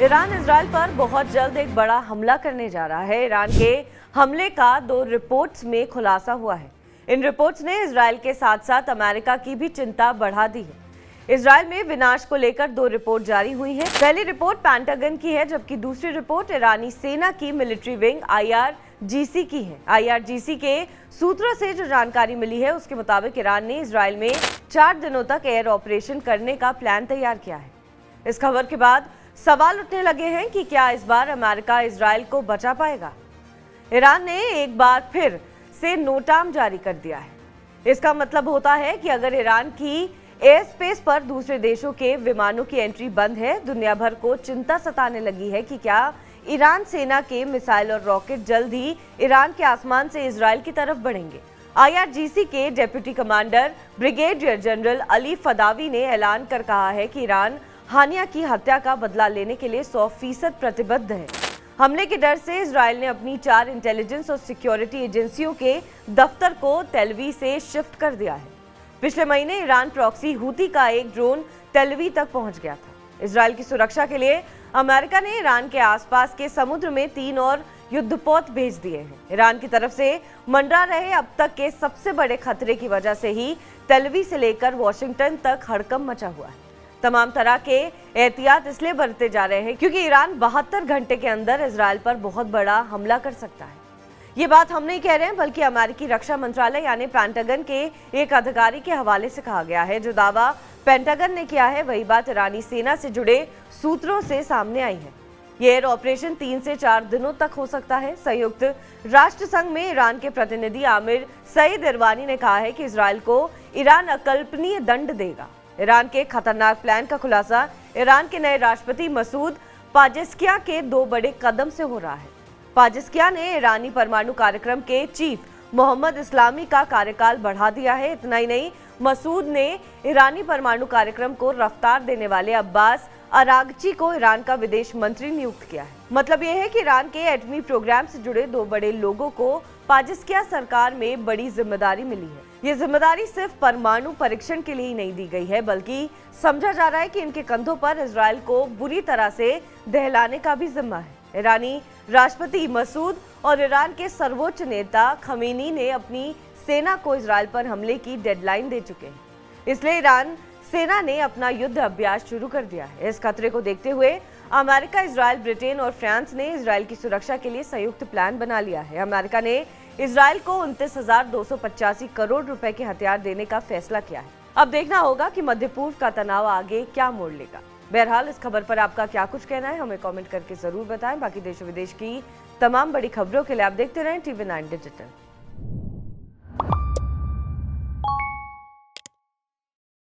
Iran Israel पर बहुत जल्द एक बड़ा हमला करने जा रहा है। ईरान के हमले का 2 रिपोर्ट्स में खुलासा हुआ है। इन रिपोर्ट्स ने इजराइल के साथ साथ अमेरिका की भी चिंता बढ़ा दी है। इजराइल में विनाश को लेकर 2 रिपोर्ट जारी हुई है। पहली रिपोर्ट पेंटागन की है, जबकि दूसरी रिपोर्ट ईरानी सेना की मिलिट्री विंग IRGC की है। IRGC के सूत्रों से जो जानकारी मिली है उसके मुताबिक ईरान ने इजराइल में 4 दिनों तक एयर ऑपरेशन करने का प्लान तैयार किया है। इस खबर के बाद सवाल उठने लगे हैं कि क्या इस बार अमेरिका इजराइल को बचा पाएगा। ईरान ने एक बार फिर से नोटाम जारी कर दिया है। इसका मतलब होता है कि अगर ईरान की एयर स्पेस पर दूसरे देशों के विमानों की एंट्री बंद है, दुनिया भर को चिंता सताने लगी है कि क्या ईरान सेना के मिसाइल और रॉकेट जल्द ही ईरान के आसमान से इजराइल की तरफ बढ़ेंगे। IRGC के deputy commander brigadier general Ali Fadavi ने ऐलान कर कहा है कि ईरान हानिया की हत्या का बदला लेने के लिए 100% प्रतिबद्ध है। हमले के डर से इजराइल ने अपनी 4 इंटेलिजेंस और सिक्योरिटी एजेंसियों के दफ्तर को तेलवी से शिफ्ट कर दिया है। पिछले महीने ईरान प्रॉक्सी हूती का एक ड्रोन तेलवी तक पहुंच गया था। इजराइल की सुरक्षा के लिए अमेरिका ने ईरान के आसपास के समुद्र में 3 और युद्धपोत भेज दिए हैं। ईरान की तरफ से मंडरा रहे अब तक के सबसे बड़े खतरे की वजह से ही तेलवी से लेकर वॉशिंगटन तक हड़कंप मचा हुआ है। तमाम तरह के एहतियात इसलिए बरते जा रहे हैं क्योंकि ईरान 72 घंटे के अंदर इजराइल पर बहुत बड़ा हमला कर सकता है। ये बात हम नहीं कह रहे हैं, बल्कि अमेरिकी रक्षा मंत्रालय यानी पेंटागन के एक अधिकारी के हवाले से कहा गया है। जो दावा पेंटागन ने किया है वही बात ईरानी सेना से जुड़े सूत्रों से सामने आई है। ये एयर ऑपरेशन 3 से 4 दिनों तक हो सकता है। संयुक्त राष्ट्र संघ में ईरान के प्रतिनिधि आमिर सईद इरवानी ने कहा है कि इजराइल को ईरान अकल्पनीय दंड देगा। ईरान के खतरनाक प्लान का खुलासा ईरान के नए राष्ट्रपति मसूद पाजेस्कियां के 2 बड़े कदम से हो रहा है। पाजेस्कियां ने ईरानी परमाणु कार्यक्रम के चीफ मोहम्मद इस्लामी का कार्यकाल बढ़ा दिया है। इतना ही नहीं, मसूद ने ईरानी परमाणु कार्यक्रम को रफ्तार देने वाले अब्बास अरागची को ईरान का विदेश मंत्री नियुक्त किया है। मतलब यह है कि ईरान के एटमी प्रोग्राम से जुड़े 2 बड़े लोगों को पाजेस्कियां सरकार में बड़ी जिम्मेदारी मिली है। ये जिम्मेदारी सिर्फ परमाणु परीक्षण के लिए ही नहीं दी गई है, बल्कि समझा जा रहा है कि इनके कंधों पर इजराइल को बुरी तरह से दहलाने का भी जिम्मा है। ईरानी राष्ट्रपति मसूद और ईरान के सर्वोच्च नेता खमीनी ने अपनी सेना को इजराइल पर हमले की डेडलाइन दे चुके हैं। इसलिए ईरान सेना ने अपना युद्ध अभ्यास शुरू कर दिया है। इस खतरे को देखते हुए अमेरिका, इजराइल, ब्रिटेन और फ्रांस ने इजराइल की सुरक्षा के लिए संयुक्त प्लान बना लिया है। अमेरिका ने इजराइल को 29,285 करोड़ रुपए के हथियार देने का फैसला किया है। अब देखना होगा कि मध्य पूर्व का तनाव आगे क्या मोड़ लेगा। बहरहाल इस खबर पर आपका क्या कुछ कहना है, हमें कमेंट करके जरूर बताएं। बाकी देश विदेश की तमाम बड़ी खबरों के लिए आप देखते रहें TV9 डिजिटल।